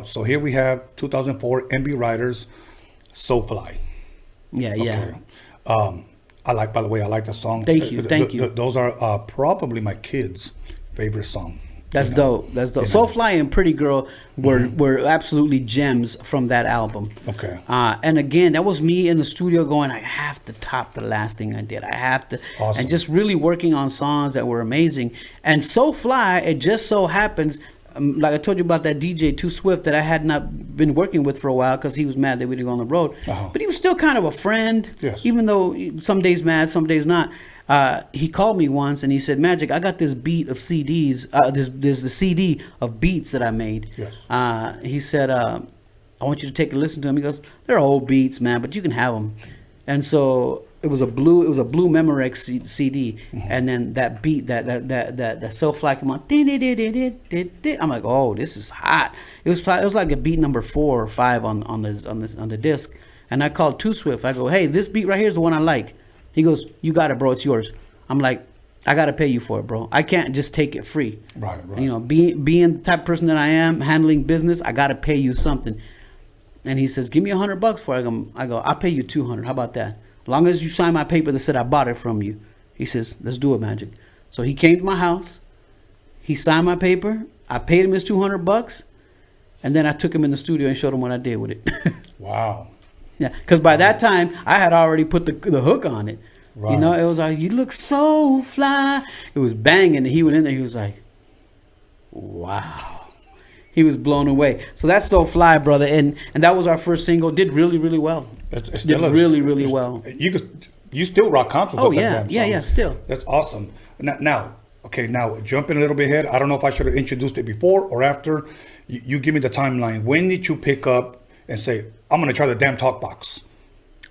So here we have 2004 MB Riders, So Fly. Yeah, yeah. I like the song. Thank you. Those are probably my kids' favorite song. That's dope. That's dope. So Fly and Pretty Girl were absolutely gems from that album. Okay. And again, that was me in the studio going, I have to top the last thing I did. I have to. Awesome. And just really working on songs that were amazing. And So Fly, it just so happens, like I told you about that DJ Too Swift that I had not been working with for a while because he was mad that we didn't go on the road. But he was still kind of a friend, yes. Even though some days mad, some days not. He called me once and he said, Magic, I got this beat of CDs. There's the CD of beats that I made. Yes. He said, I want you to take a listen to them. He goes, they're old beats, man, but you can have them. And so it was a blue Memorex CD, and then that beat, that So Fly came on. I'm like, oh, this is hot. It was like a beat number 4 or 5 on the disc. And I called Too Swift. I go, hey, this beat right here is the one I like. He goes, you got it, bro. It's yours. I'm like, I got to pay you for it, bro. I can't just take it free. Right. You know, being the type of person that I am, handling business, I got to pay you something. And he says, give me $100 for it. I go, I'll pay you $200. How about that? As long as you sign my paper that said I bought it from you. He says, let's do it, Magic. So he came to my house. He signed my paper. I paid him his $200. And then I took him in the studio and showed him what I did with it. Wow. Yeah, because by that time, I had already put the hook on it. Right. You know, it was like, you look so fly. It was banging. And he went in there. He was like, wow. He was blown away. So that's So Fly, brother. And that was our first single. Did really, really well. It's did really, really well. You still rock concerts. Oh, yeah. Yeah, still. That's awesome. Now, jumping a little bit ahead. I don't know if I should have introduced it before or after. You give me the timeline. When did you pick up and say, I'm going to try the damn talk box?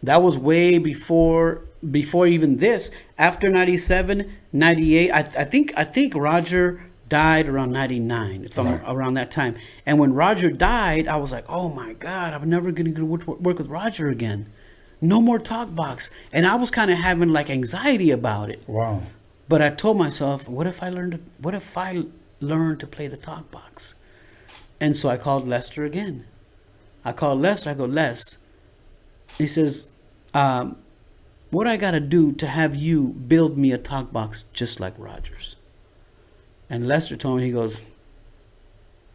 That was way before even this. After 97, 98, I think Roger died around 99, around that time. And when Roger died, I was like, oh my God, I'm never going to work with Roger again. No more talk box. And I was kind of having like anxiety about it. Wow. But I told myself, what if I learned to play the talk box? And so I called Lester again. I called Lester. I go, Les. He says, what I got to do to have you build me a talk box just like Roger's? And Lester told me, he goes,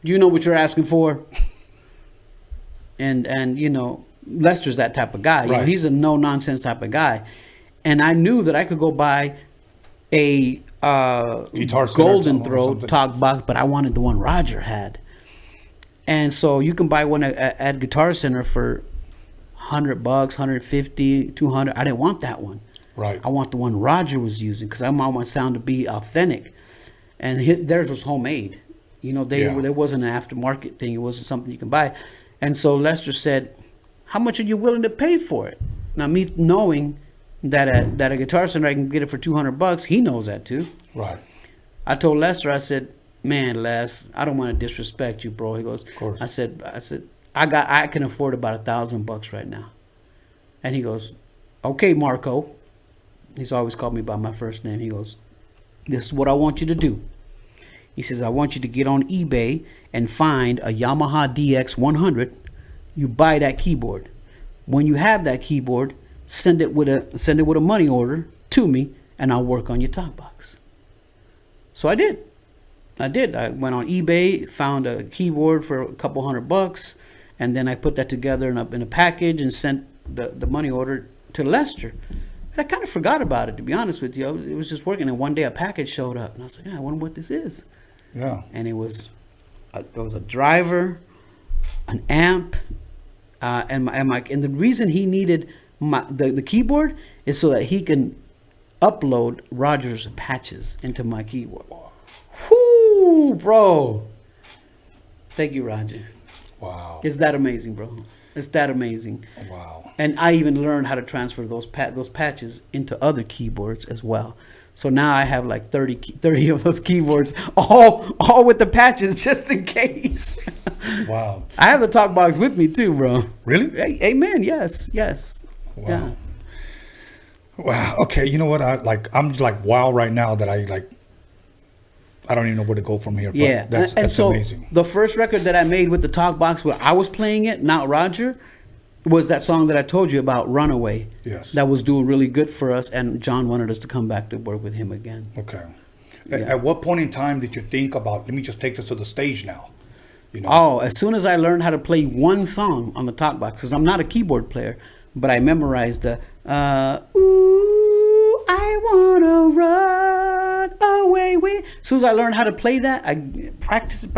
you know what you're asking for? and you know, Lester's that type of guy. Right. You know, he's a no-nonsense type of guy. And I knew that I could go buy a Golden Throat talk box, but I wanted the one Roger had. And so you can buy one at Guitar Center for $100, $150, $200. I didn't want that one. Right. I want the one Roger was using because I want my sound to be authentic. And theirs was homemade. You know, there wasn't an aftermarket thing. It wasn't something you can buy. And so Lester said, how much are you willing to pay for it? Now, me knowing that at a Guitar Center I can get it for $200, he knows that too. Right. I told Lester, I said, man, Les, I don't want to disrespect you, bro. He goes, of course. I said, I can afford about $1,000 right now. And he goes, okay, Marco. He's always called me by my first name. He goes, this is what I want you to do. He says, I want you to get on eBay and find a Yamaha DX100. You buy that keyboard. When you have that keyboard, send it with a money order to me, and I'll work on your talk box. So I did. I went on eBay, found a keyboard for a couple $100, and then I put that together in a package and sent the money order to Lester. And I kind of forgot about it, to be honest with you. It was just working, and one day a package showed up, and I was like, I wonder what this is. Yeah. And it was a driver, an amp, and the reason he needed the keyboard is so that he can upload Roger's patches into my keyboard. Whoo, bro. Thank you, Roger. Wow. It's that amazing, bro. It's that amazing. Wow. And I even learned how to transfer those patches into other keyboards as well. So now I have like 30 of those keyboards, all with the patches just in case. Wow. I have the talk box with me too, bro. Really? Amen. Yes. Wow. Yeah. Wow. Okay. You know what? I'm like wow right now that I don't even know where to go from here. But Yeah, that's so amazing. the first record that I made with the talk box where I was playing it, not Roger, was that song that I told you about, Runaway. Yes. That was doing really good for us, and John wanted us to come back to work with him again. Okay. Yeah. At what point in time did you think about, let me just take this to the stage now? You know? Oh, as soon as I learned how to play one song on the talk box, because I'm not a keyboard player, but I memorized the ooh, I wanna run away with. As soon as I learned how to play that, I practiced.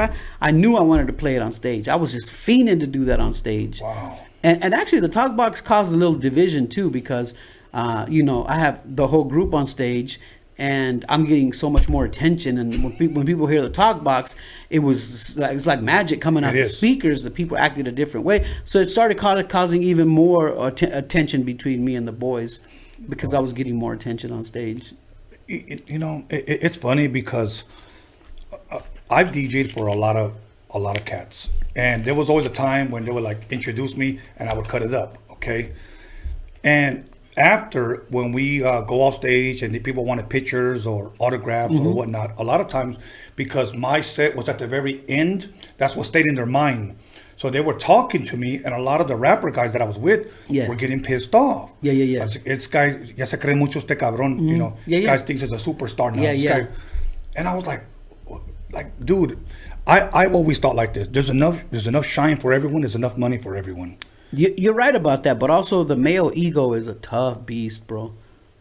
I knew I wanted to play it on stage. I was just fiending to do that on stage. Wow. And actually, the talk box caused a little division too, because you know, I have the whole group on stage, and I'm getting so much more attention. And when people hear the talk box, it was like magic coming out the speakers. The people acted a different way, so it started causing even more attention between me and the boys, because I was getting more attention on stage. You know, it's funny because I've DJ'd for a lot of cats, and there was always a time when they would like introduce me, and I would cut it up, okay? And after, when we go off stage and the people wanted pictures or autographs or whatnot, a lot of times, because my set was at the very end, that's what stayed in their mind. So they were talking to me, and a lot of the rapper guys that I was with were getting pissed off. Yeah. It's guy, ya se cree mucho este cabrón, you know. Guys thinks he's a superstar now. Guy. And I was like, dude, I've always thought like this. There's enough shine for everyone. There's enough money for everyone. You're right about that, but also the male ego is a tough beast, bro.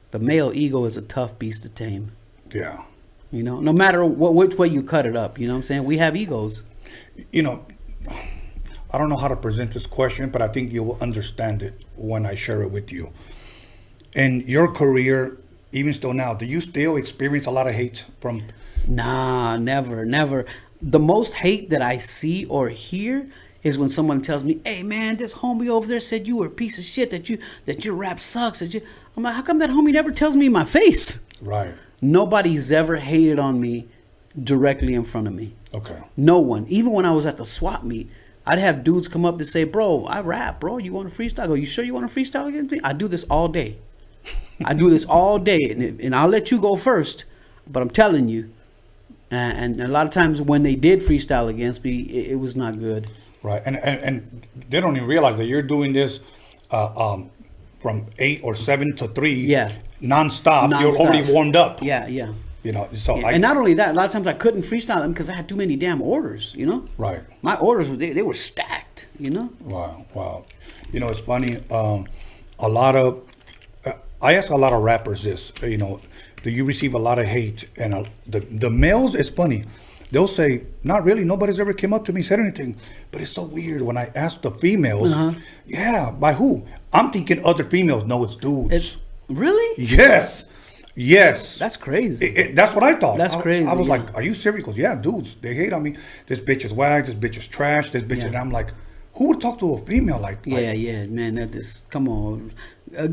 The male ego is a tough beast to tame. Yeah. You know, no matter which way you cut it up, you know what I'm saying? We have egos. You know, I don't know how to present this question, but I think you will understand it when I share it with you. In your career, even still now, do you still experience a lot of hate from? Nah, never. The most hate that I see or hear is when someone tells me, "Hey man, this homie over there said you were a piece of shit, that your rap sucks." I'm like, how come that homie never tells me in my face? Right. Nobody's ever hated on me directly in front of me. Okay. No one. Even when I was at the swap meet, I'd have dudes come up and say, "Bro, I rap, bro. You want to freestyle?" I go, "You sure you want to freestyle against me?" I do this all day. I do this all day, and I'll let you go first, but I'm telling you. And a lot of times when they did freestyle against me, it was not good. Right, and they don't even realize that you're doing this from 8 or 7 to 3, nonstop. You're already warmed up. Yeah. You know, so and not only that, a lot of times I couldn't freestyle them because I had too many damn orders. You know, right. My orders they were stacked. You know. Wow. You know, it's funny. A lot of I ask a lot of rappers this. You know, do you receive a lot of hate? And the males, it's funny. They'll say, not really. Nobody's ever came up to me, said anything. But it's so weird when I ask the females, yeah, by who? I'm thinking other females. No, it's dudes. Really? Yes. That's crazy. That's what I thought. That's crazy. I was like, are you serious? He goes, yeah, dudes. They hate on me. This bitch is whack. This bitch is trash. This bitch is... And I'm like, who would talk to a female like that? Yeah, man. That just... Come on.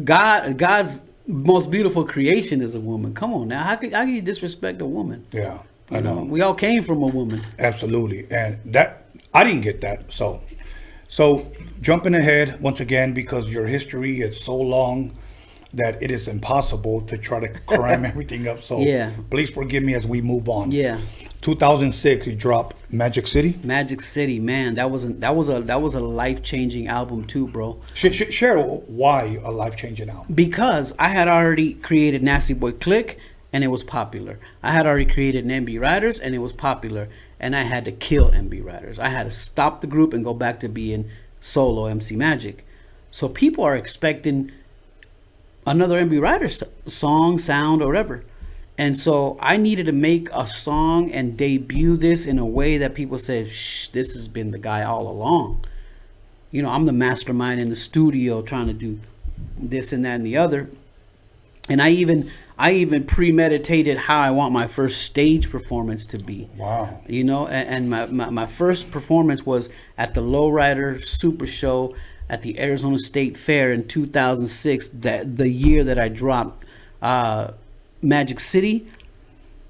God's most beautiful creation is a woman. Come on now. How can you disrespect a woman? Yeah. I know. We all came from a woman. Absolutely. And that, I didn't get that. So jumping ahead once again, because your history is so long that it is impossible to try to cram everything up. So please forgive me as we move on. Yeah. 2006, you dropped Magic City. Magic City, man, that was a life-changing album too, bro. Share why a life-changing album. Because I had already created Nasty Boy Click, and it was popular. I had already created MB Riders, and it was popular. And I had to kill MB Riders. I had to stop the group and go back to being solo MC Magic. So people are expecting another MB Riders song, sound, or whatever. And so I needed to make a song and debut this in a way that people said, shh, this has been the guy all along. You know, I'm the mastermind in the studio trying to do this and that and the other. And I even premeditated how I want my first stage performance to be. Wow. You know, and my first performance was at the Lowrider Super Show at the Arizona State Fair in 2006, the year that I dropped Magic City.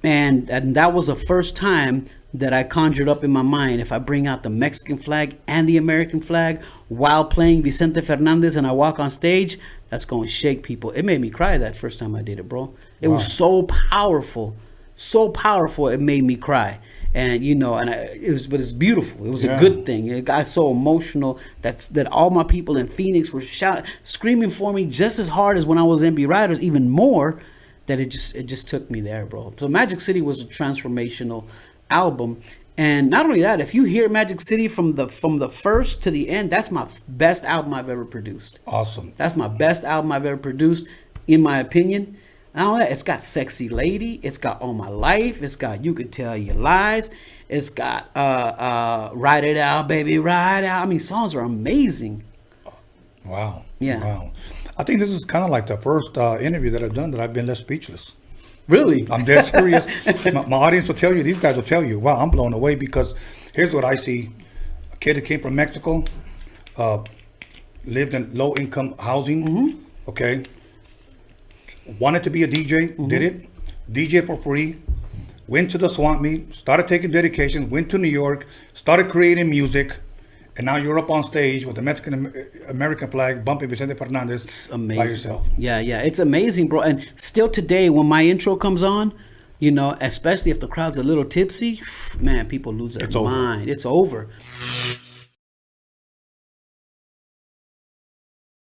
And that was the first time that I conjured up in my mind, if I bring out the Mexican flag and the American flag while playing Vicente Fernandez and I walk on stage, that's going to shake people. It made me cry that first time I did it, bro. It was so powerful. so powerful it made me cry. And but it's beautiful. It was a good thing. It got so emotional that all my people in Phoenix were screaming for me just as hard as when I was MB Riders, even more. That it just took me there, bro. So Magic City was a transformational album. And not only that, if you hear Magic City from the first to the end, that's my best album I've ever produced. Awesome. That's my best album I've ever produced, in my opinion. Not only that, it's got Sexy Lady, it's got All My Life, it's got You Could Tell Your Lies, it's got Ride It Out, Baby, Ride Out. I mean, songs are amazing. Wow. Yeah. Wow. I think this is kind of like the first interview that I've done that I've been less speechless. Really? I'm dead serious. My audience will tell you, these guys will tell you, wow, I'm blown away, because here's what I see. A kid that came from Mexico, lived in low-income housing, okay? Wanted to be a DJ, did it. DJ for free. Went to the swamp meet, started taking dedications, went to New York, started creating music, and now you're up on stage with the Mexican American flag, bumping Vicente Fernandez by yourself. Yeah, it's amazing, bro. And still today, when my intro comes on, especially if the crowd's a little tipsy, man, people lose their mind. It's over.